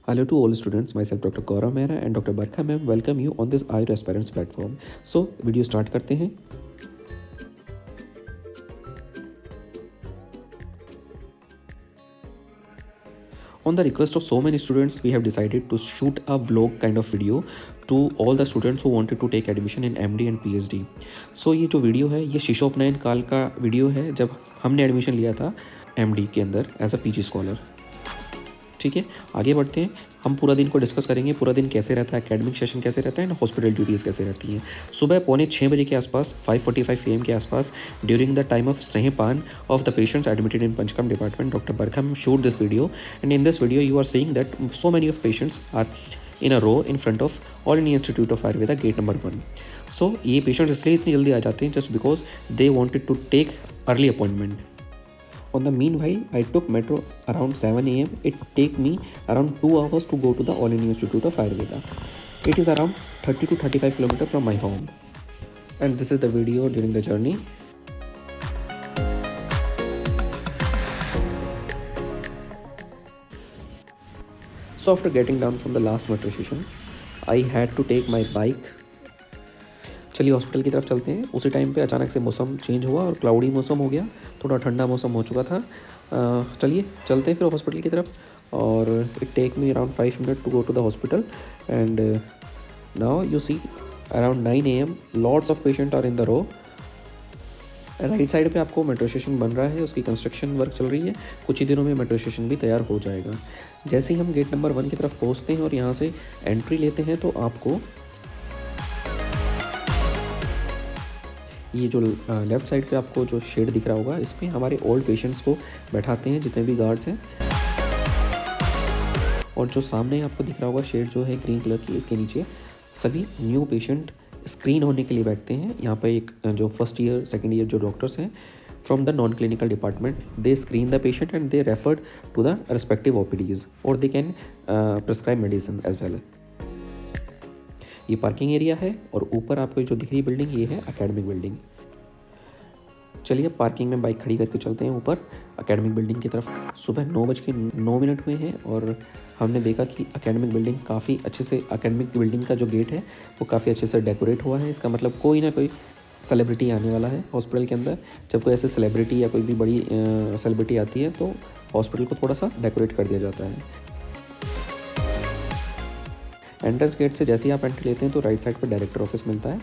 Hello to all students, myself Dr. Gaurav Mehra and Dr. Barkha ma'am welcome you on this IELTS Aspirants platform. So video start करते हैं. On the request of so many students, we have decided to shoot a vlog kind of video to all the students who wanted to take admission in MD and PhD. So ये जो video है ये शिशोपनयन काल का video है जब हमने admission लिया था MD के अंदर एज अ PG स्कॉलर. ठीक है, आगे बढ़ते हैं. हम पूरा दिन को डिस्कस करेंगे, पूरा दिन कैसे रहता है, एकेडमिक सेशन कैसे रहता है, एंड हॉस्पिटल ड्यूटीज़ कैसे रहती हैं. सुबह 5:45 बजे के आसपास 5:45 AM के आसपास during the time of snehapana of the patients admitted in panchakarma department, doctor Barkham shoot this video and in this video you are seeing that so many of patients are in a row in front of All India institute of Ayurveda gate number 1. So ये patients इसलिए इतनी जल्दी आ जाते हैं just because they wanted to take early appointment. On the meanwhile, I took metro around 7 AM. It take me around 2 hours to go to the All India Institute of Ayurveda. It is around 30 to 35 kilometers from my home. And this is the video during the journey. So after getting down from the last metro station, I had to take my bike. चलिए hospital की तरफ चलते हैं. उसी time पे अचानक से मौसम चेंज हुआ और क्लाउडी मौसम हो गया, थोड़ा ठंडा मौसम हो चुका था. चलिए चलते हैं फिर हॉस्पिटल की तरफ. और it take me around 5 minute to go to the hospital and now you see around 9 AM lots of patient are in the row. Right side पे आपको मेट्रो स्टेशन बन रहा है, उसकी कंस्ट्रक्शन वर्क चल रही है. कुछ ही दिनों में मेट्रो स्टेशन भी तैयार हो जाएगा. जैसे ही हम गेट नंबर 1 की तरफ पहुँचते हैं और यहाँ से एंट्री लेते हैं तो आपको ये जो लेफ़्ट साइड पे आपको जो शेड दिख रहा होगा, इसमें हमारे ओल्ड पेशेंट्स को बैठाते हैं जितने भी गार्ड्स हैं. और जो सामने आपको दिख रहा होगा शेड जो है ग्रीन कलर की, इसके नीचे सभी न्यू पेशेंट स्क्रीन होने के लिए बैठते हैं. यहाँ पे एक जो फर्स्ट ईयर सेकेंड ईयर जो डॉक्टर्स हैं from the non clinical department, they screen the patient and they referred to the respective OPDs और they can prescribe medicine as well. ये पार्किंग एरिया है और ऊपर आपको जो दिख रही बिल्डिंग ये है एकेडमिक बिल्डिंग. चलिए पार्किंग में बाइक खड़ी करके चलते हैं ऊपर एकेडमिक बिल्डिंग की तरफ. सुबह 9:09 हुए हैं और हमने देखा कि एकेडमिक बिल्डिंग काफ़ी अच्छे से, एकेडमिक बिल्डिंग का जो गेट है वो काफ़ी अच्छे से डेकोरेट हुआ है. इसका मतलब कोई ना कोई सेलिब्रिटी आने वाला है हॉस्पिटल के अंदर. जब कोई ऐसे सेलिब्रिटी या कोई भी बड़ी सेलिब्रिटी आती है तो हॉस्पिटल को थोड़ा सा डेकोरेट कर दिया जाता है. एंट्रेंस गेट से जैसे ही आप एंट्री लेते हैं तो राइट साइड पर डायरेक्टर ऑफिस मिलता है.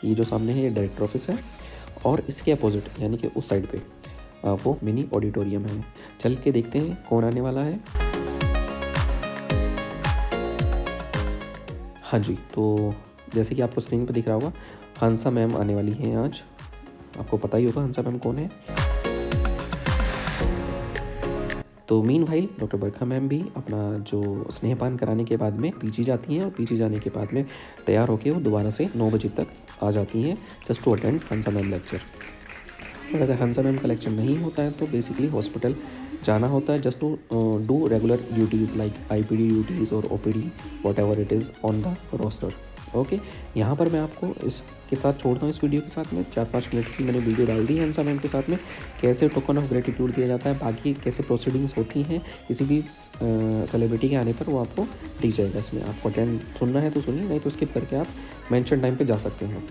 ये जो सामने है ये डायरेक्टर ऑफिस है और इसके अपोजिट यानी कि उस साइड पे वो मिनी ऑडिटोरियम है. चल के देखते हैं कौन आने वाला है. हाँ जी, तो जैसे कि आपको स्क्रीन पे दिख रहा होगा हंसा मैम आने वाली हैं आज. आपको पता ही होगा हंसा मैम कौन है. तो मीनवाइल डॉक्टर बरखा मैम भी अपना जो स्नेहपान कराने के बाद में पीजी जाती हैं और पीजी जाने के बाद में तैयार होकर वो दोबारा से 9 बजे तक आ जाती हैं just to attend Hansa ma'am lecture. और अगर हंसा मैम का लेक्चर नहीं होता है तो बेसिकली हॉस्पिटल जाना होता है just to do regular duties like IPD duties और OPD whatever it is on the roster. Okay, यहाँ पर मैं आपको इसके साथ छोड़ता हूँ. इस वीडियो के साथ में 4-5 मिनट की मैंने वीडियो डाल दी है हंसा मैम के साथ में कैसे टोकन ऑफ ग्रेटिट्यूड दिया जाता है, बाकी कैसे प्रोसीडिंग्स होती हैं किसी भी सेलिब्रिटी के आने पर वो आपको दी जाएगा. इसमें आपको अटेंड सुनना है तो सुनिए, नहीं तो स्किप करके आप मेंशन टाइम पे जा सकते हैं.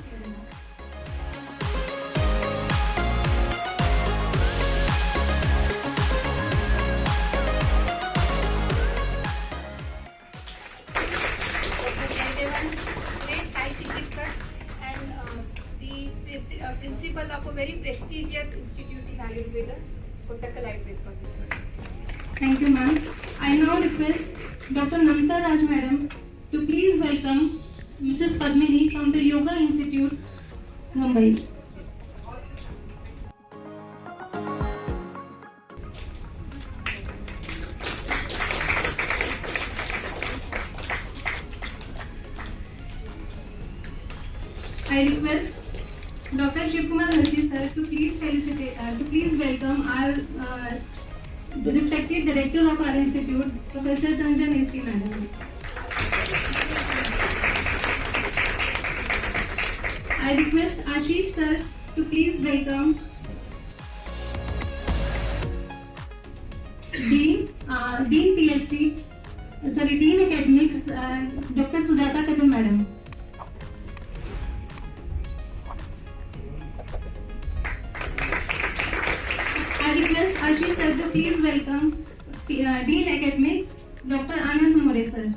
Principal of a very prestigious institute in Ayurveda, Kottakkal Ayurveda. Thank you, ma'am. I now request Dr. Namta Raj madam to please welcome Mrs. Padmini from the Yoga Institute, Mumbai. I request Dr. Shivkumar Halti sir to please welcome our the respected director of our institute, Professor Tanjan S.K. madam. I request Ashish sir to please welcome Dean Dean PhD, Dean Academics, Dr. Sujata Kadam Madam. I request Ashish sir to please welcome Dean Academics, Dr. Anand More sir.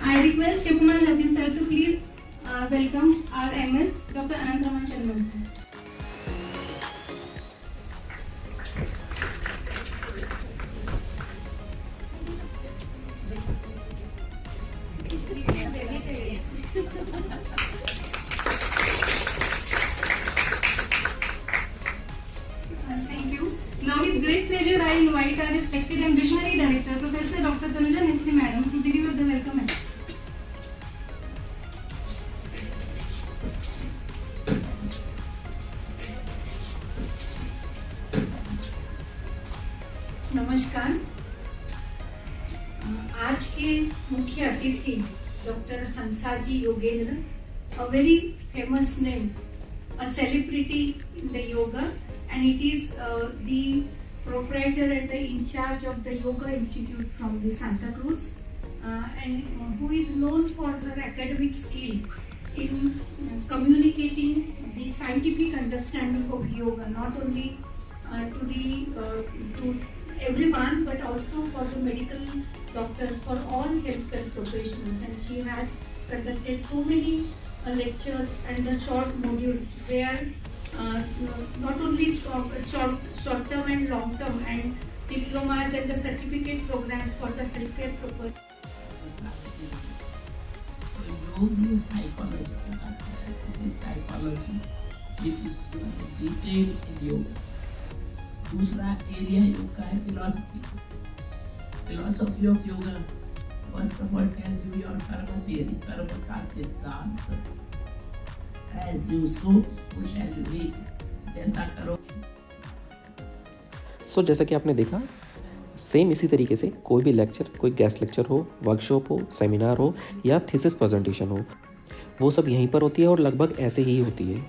I request Shivkumar Ravi sir to please welcome our MS, Dr. Anantraman Sharma sir. Thank you. Now with great pleasure I invite our respected and visionary director, Professor Dr. Tanuja Nesri Madam, to deliver the welcome address. नमस्कार। आज के मुख्य अतिथि doctor Hansaji Yogendra, a very famous name, a celebrity in the yoga, and it is the proprietor and the in charge of the Yoga Institute from the Santa Cruz, and who is known for her academic skill in communicating the scientific understanding of yoga, not only to everyone, but also for the medical doctors, for all healthcare professionals. And she has conducted so many lectures and the short modules where not only short term and long term and diplomas and the certificate programs for the healthcare professionals. तो योग ही psychology का नाम है। This is psychology, which is detail in yoga. दूसरा area yoga का है philosophy. Philosophy of yoga first of all tells you your karma theory, karma का सिद्धांत। As you sow shall you reap, जैसा करोगे। सो जैसा कि आपने देखा, सेम इसी तरीके से कोई भी लेक्चर, कोई गेस्ट लेक्चर हो, वर्कशॉप हो, सेमिनार हो या थीसिस प्रेजेंटेशन हो, वो सब यहीं पर होती है और लगभग ऐसे ही होती है।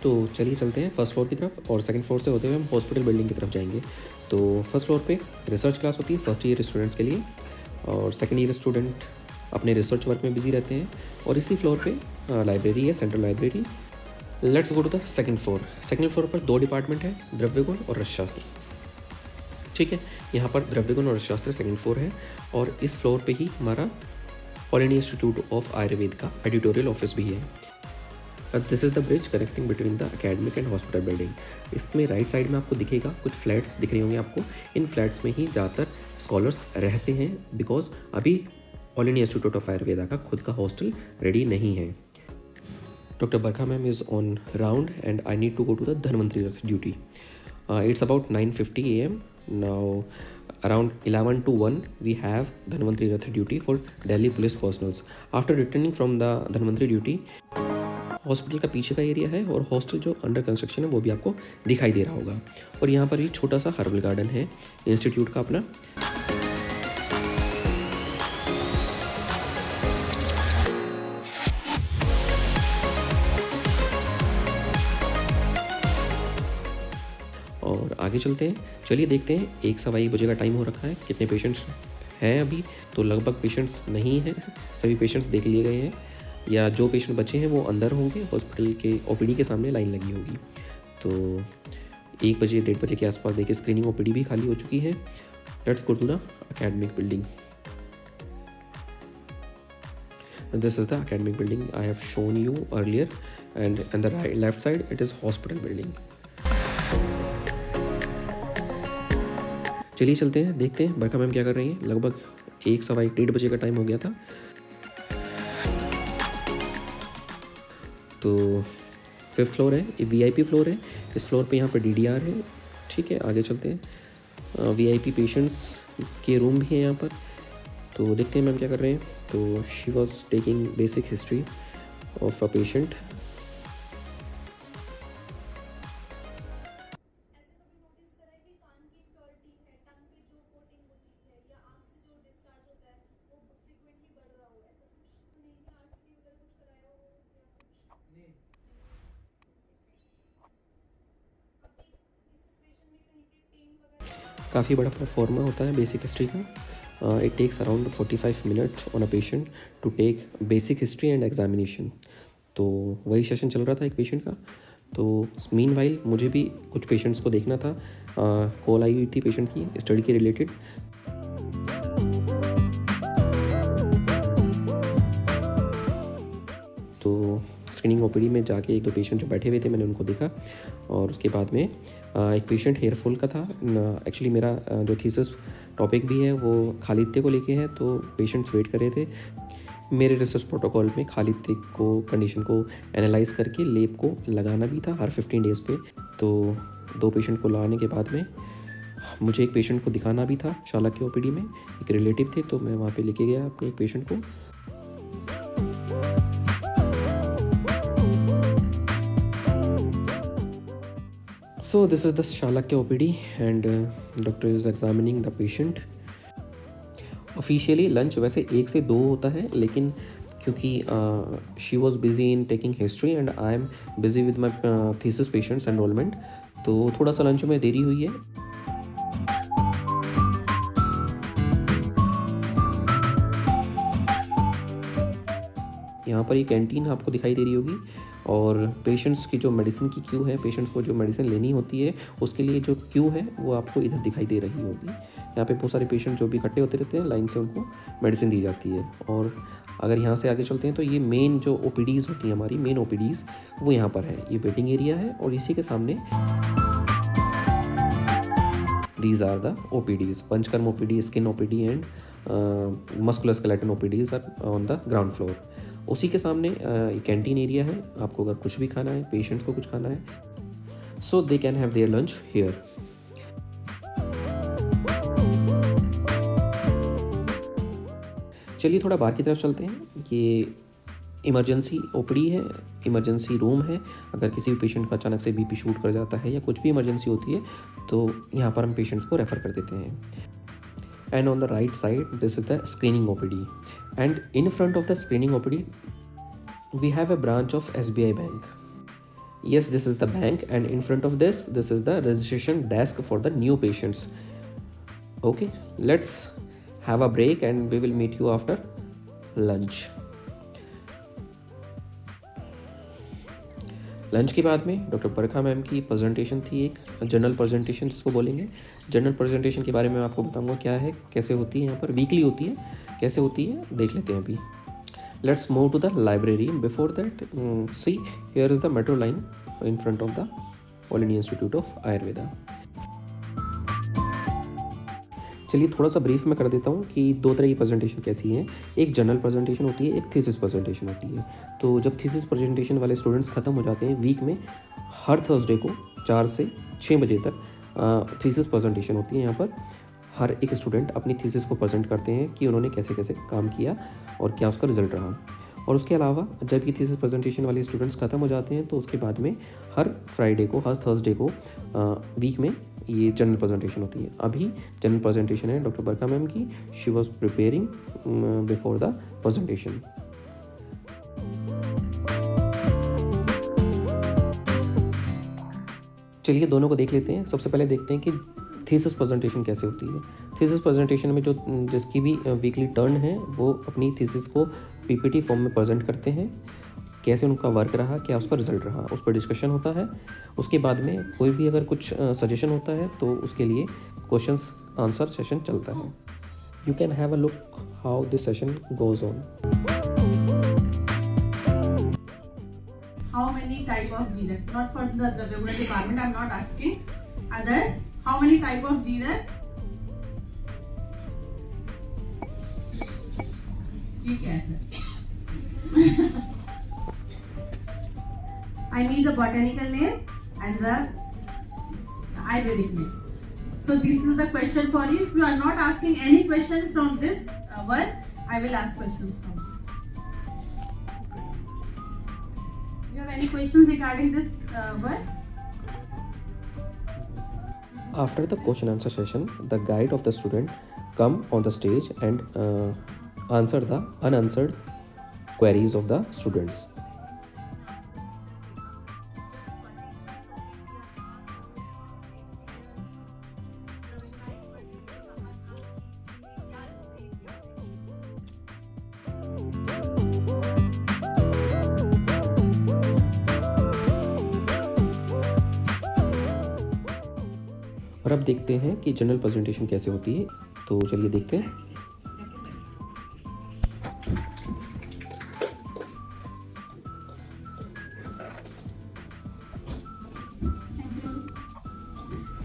तो चलिए चलते हैं फर्स्ट फ्लोर की तरफ, और सेकंड फ्लोर से होते हुए हम हॉस्पिटल बिल्डिंग की तरफ जाएंगे। तो फर्स्ट फ्लोर पे रिसर्च क्लास होती है फर्स्ट ईयर स्टूडेंट्स के लिए, और सेकंड ईयर स्टूडेंट अपने रिसर्च वर्क में बिजी रहते हैं। और इसी फ्लोर पे लाइब्रेरी है, central library. Let's go to the second floor. Second floor पर 2 डिपार्टमेंट है, द्रव्यगुण और रसशास्त्र। ठीक है, यहाँ पर द्रव्यगुण और रसशास्त्र सेकंड फ्लोर है, और इस फ्लोर पे ही हमारा all India institute of Ayurveda का एडिटोरियल ऑफिस भी है। This is the bridge connecting between the academic and hospital building. इसमें राइट साइड में आपको दिखेगा कुछ फ्लैट्स दिख रही होंगी आपको। इन फ्लैट्स में ही ज़्यादातर स्कॉलर्स रहते हैं, बिकॉज अभी all India institute of Ayurveda का खुद का हॉस्टल रेडी नहीं है। Doctor Barkha ma'am is on round and I need to go to the Dhanvantari Rath duty. It's about 9:50 a.m. Now around 11 to 1 we have Dhanvantari Rath duty for Delhi police personals. After returning from the Dhanvantari duty, hospital का पीछे का area है और hostel जो under construction है वो भी आपको दिखाई दे रहा होगा। और यहाँ पर भी छोटा सा हर्बल गार्डन है इंस्टीट्यूट का अपना। और आगे चलते हैं, चलिए देखते हैं। 1:15 बजे का टाइम हो रखा है। कितने पेशेंट्स हैं अभी? तो लगभग पेशेंट्स नहीं हैं, सभी पेशेंट्स देख लिए गए हैं, या जो पेशेंट बचे हैं वो अंदर होंगे, हॉस्पिटल के ओपीडी के सामने लाइन लगी होगी। तो 1 बजे 1:30 बजे के आसपास देखिए स्क्रीनिंग ओपीडी भी खाली हो चुकी है। Let's go to the academic building. This is the academic building I have shown you earlier, and on the left side it is hospital building. चलिए चलते हैं, देखते हैं बरखा मैम क्या कर रही हैं। लगभग 1:15 बजे का टाइम हो गया था। तो 5th फ्लोर है, ये VIP फ्लोर है। इस फ्लोर पे यहाँ पर DDR है। ठीक है, आगे चलते हैं। VIP पेशेंट्स के रूम भी हैं यहाँ पर। तो देखते हैं मैम क्या कर रहे हैं। तो she was taking basic history of a patient. काफ़ी बड़ा प्रोफॉर्मा होता है बेसिक हिस्ट्री का। It takes around 45 minute on a patient to take basic history and examination. तो वही सेशन चल रहा था एक पेशेंट का। तो मीनवाइल मुझे भी कुछ पेशेंट्स को देखना था। कॉल आई हुई थी पेशेंट की स्टडी के रिलेटेड। तो स्क्रीनिंग ओपीडी में जाके एक दो पेशेंट जो बैठे हुए थे मैंने उनको देखा, और उसके बाद में एक पेशेंट हेयर फॉल का था। एक्चुअली मेरा जो थीसिस टॉपिक भी है वो खालित्य को लेके है, तो पेशेंट्स वेट कर रहे थे। मेरे रिसर्च प्रोटोकॉल में खालित्य को कंडीशन को एनालाइज करके लेप को लगाना भी था हर 15 डेज़ पे। तो 2 पेशेंट को लगाने के बाद में मुझे एक पेशेंट को दिखाना भी था शालाक्य ओपीडी में। एक रिलेटिव थे तो मैं वहाँ पे लेके गया अपने एक पेशेंट को। So this is the Shalakya OPD and doctor is examining the patient. Officially lunch वैसे 1 से 2 होता है, लेकिन क्योंकि she was busy in taking history and I am busy with my thesis patients enrolment, तो थोड़ा सा लंच में देरी हुई है। यहाँ पर ये कैंटीन आपको दिखाई दे रही होगी, और पेशेंट्स की जो मेडिसिन की क्यू है, पेशेंट्स को जो मेडिसिन लेनी होती है उसके लिए जो क्यू है वो आपको इधर दिखाई दे रही होगी। यहाँ पे बहुत सारे पेशेंट जो भी इकट्ठे होते रहते हैं, लाइन से उनको मेडिसिन दी जाती है। और अगर यहाँ से आगे चलते हैं तो ये मेन जो ओपीडीज़ होती हैं, हमारी मेन ओपीडीज़ वो यहाँ पर है। ये वेटिंग एरिया है और इसी के सामने these are the OPDs. Panchakarma OPD, skin OPD and muscular skeleton OPDs are on the ground floor. उसी के सामने कैंटीन एरिया है। आपको अगर कुछ भी खाना है, पेशेंट्स को कुछ खाना है, so they can have their lunch here. चलिए थोड़ा बाहर की तरफ चलते हैं। ये इमरजेंसी ओपीडी है, इमरजेंसी रूम है। अगर किसी भी पेशेंट का अचानक से बीपी शूट कर जाता है या कुछ भी इमरजेंसी होती है तो यहाँ पर हम पेशेंट्स को रेफ़र कर देते हैं। And on the right side, this is the screening OPD. And in front of the screening OPD, we have a branch of SBI Bank. Yes, this is the bank, and in front of this is the registration desk for the new patients. Okay, let's have a break and we will meet you after lunch. Lunch के बाद में doctor Barkha ma'am की presentation थी, एक general presentation जिसको बोलेंगे। General presentation के बारे में आपको बताऊंगा क्या है, कैसे होती है। यहाँ पर वीकली होती है, कैसे होती है देख लेते हैं अभी। Let's move to the library. Before that see here is the metro line in front of the All India institute of Ayurveda. चलिए थोड़ा सा ब्रीफ में कर देता हूँ कि 2 तरह की प्रेजेंटेशन कैसी है। एक जनरल प्रेजेंटेशन होती है, एक थीसिस प्रेजेंटेशन होती है। तो जब थीसिस प्रेजेंटेशन वाले स्टूडेंट्स ख़त्म हो जाते हैं वीक में, हर थर्सडे को 4 से 6 बजे तक थीसिस प्रेजेंटेशन होती है। यहाँ पर हर एक स्टूडेंट अपनी थीसिस को प्रेजेंट करते हैं कि उन्होंने कैसे कैसे काम किया और क्या उसका रिजल्ट रहा। और उसके अलावा जब ये थीसिस प्रेजेंटेशन वाले स्टूडेंट्स ख़त्म हो जाते हैं तो उसके बाद में हर फ्राइडे को, हर थर्सडे को वीक में ये जनरल प्रेजेंटेशन होती है। अभी जनरल प्रेजेंटेशन है डॉक्टर बरखा मैम की। She was preparing before the presentation. चलिए दोनों को देख लेते हैं। सबसे पहले देखते हैं कि थीसिस प्रेजेंटेशन कैसे होती है। थीसिस प्रेजेंटेशन में जो जिसकी भी वीकली टर्न है वो अपनी थीसिस को पीपीटी फॉर्म में प्रेजेंट करते हैं, कैसे उनका वर्क रहा, क्या उसका रिजल्ट रहा, उस पर डिस्कशन होता है। उसके बाद में कोई भी अगर कुछ सजेशन होता है तो उसके लिए क्वेश्चंस आंसर सेशन चलता है। You can have a look how this session goes on. How many type of GREP? Not for the regular department, I'm not asking. Others, how many type of GREP? ठीक है sir. I need the botanical name and the Ayurvedic name. So this is the question for you. If you are not asking any question from this one, I will ask questions from you. You have any questions regarding this one? After the question answer session, the guide of the student come on the stage and answer the unanswered queries of the students. और अब देखते हैं कि general presentation कैसे होती है, तो चलिए देखते हैं।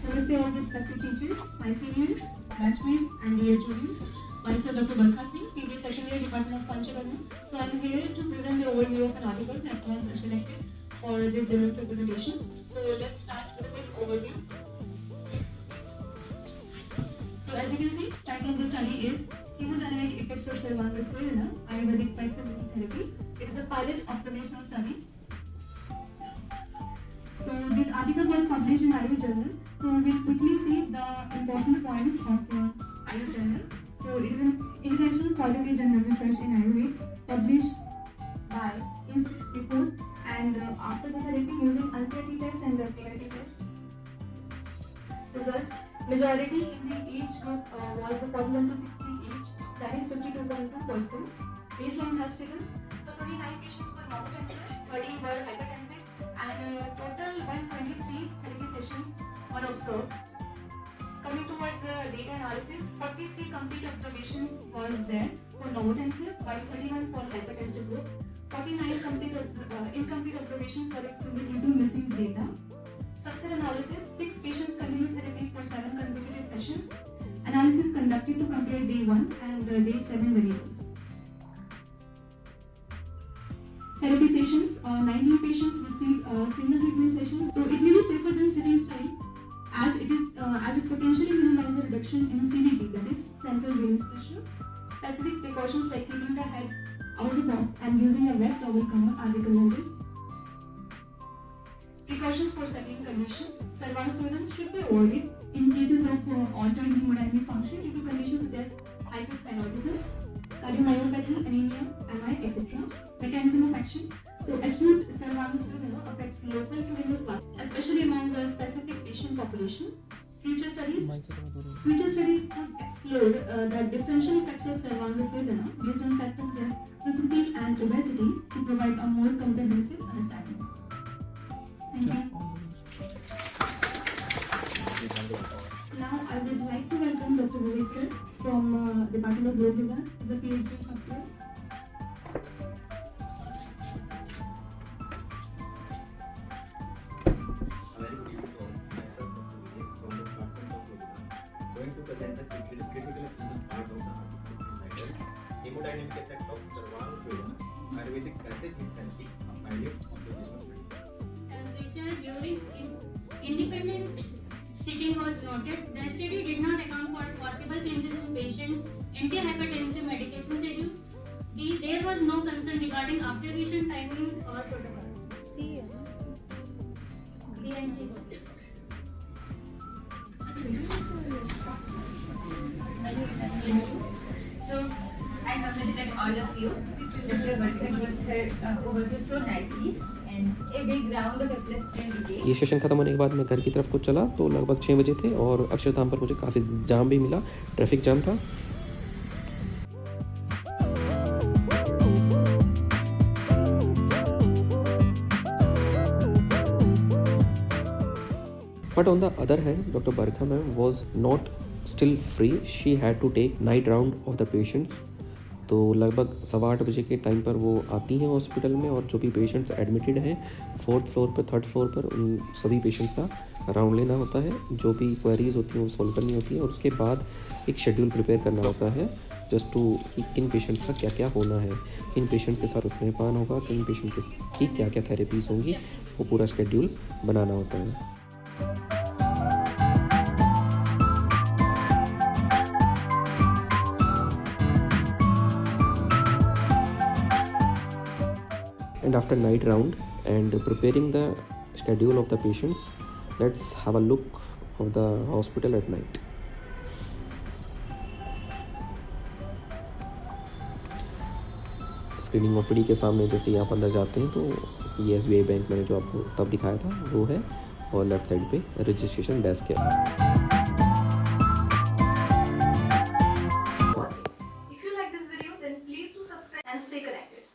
Namaste all respected teachers, my seniors, classmates and dear students. Myself Dr. Barkha Singh, PG Second Year Department of Panchakarma. So I am here to present the overview of an article that was selected for this general presentation. So let's start with a quick overview. So as you can see, title of the study is Hemodynamic Effects of Sarvangas Vedana, Ayurvedic Passive Therapy. It is a pilot observational study. So this article was published in Ayurveda Journal. So we'll quickly see the important points of the Ayurveda Journal. So it is an international quality journal research in Ayurveda published by before and after the therapy using Unpurity test and the Purity test. Result: majority in the age group was the 41 to 60 age, that is 52.2%. Baseline health status: so 29 patients were non-cancer, 30 were hypertensive, and total 123 therapy sessions were observed. Coming towards data analysis, 43 complete observations was there for novotensive, while 31 for hypertensive group. 49 incomplete observations were excluded due to missing data. Subset analysis: 6 patients continued therapy for 7 consecutive sessions. Analysis conducted to compare day 1 and day 7 variables. Therapy sessions: 19 patients received a single treatment session. So it may be safer than sitting study, as it potentially minimizes the reduction in CVP, that is central venous pressure. Specific precautions like keeping the head out of the box and using a wet towel cover are recommended. Precautions for certain conditions: Sarvangas Vedana should be avoided in cases of altered hemodynamic function due to conditions such as hypothyroidism, cardiomyopathy, anemia, MI, etc. Mechanism of action: so acute Sarvangas Vedana affects local to venous plasma, especially among the specific patient population. Future studies could explore the differential effects of Sarvangas Vedana based on factors such as puberty and obesity to provide a more comprehensive understanding. Thank you. Now I would like to welcome Dr. Vivek sir from Department of Yoga. He's a PhD first year. A very good evening to all. Myself, Dr. Vivek from the Department of Yoga, going to present the critical important part of the article entitled Hemodynamic Effect of Sarvangas Vedana, Ayurvedic Passive Therapy, a pilot observational study. Temperature during independent sitting was noted. The study did not account for possible changes in patient's antihypertensive medication schedule. There was no concern regarding observation timing or protocols. BNC. So, I congratulate all of you. Dr. Barkha gives her overview so nicely, and a big round of applause for Vivek. ये session खत्म होने के बाद मैं घर की तरफ को चला तो लगभग 6 बजे थे और अक्षरधाम पर मुझे काफ़ी जाम भी मिला, ट्रैफिक जाम था। But on the other hand, Dr. Barkha ma'am was not still free. She had to take night round of the patients. तो लगभग 8:15 बजे के टाइम पर वो आती हैं हॉस्पिटल में और जो भी पेशेंट्स एडमिटेड हैं 4th फ्लोर पर 3rd फ्लोर पर उन सभी पेशेंट्स का राउंड लेना होता है, जो भी क्वेरीज होती हैं वो सॉल्व करनी होती है और उसके बाद एक शेड्यूल प्रिपेयर करना होता है जस्ट टू कि किन पेशेंट्स का क्या क्या होना है, किन पेशेंट के साथ स्नेहपान होगा, किन पेशेंट की क्या क्या थेरेपीज़ होंगी, वो पूरा शेड्यूल बनाना होता है। And after night round and preparing the schedule of the patients, let's have a look of the hospital at night. Screening OPD के सामने जैसे ही आप अंदर जाते हैं तो ये SBI बैंक मैंने जो आपको तब दिखाया था वो है और लेफ्ट साइड पे रजिस्ट्रेशन डेस्क है।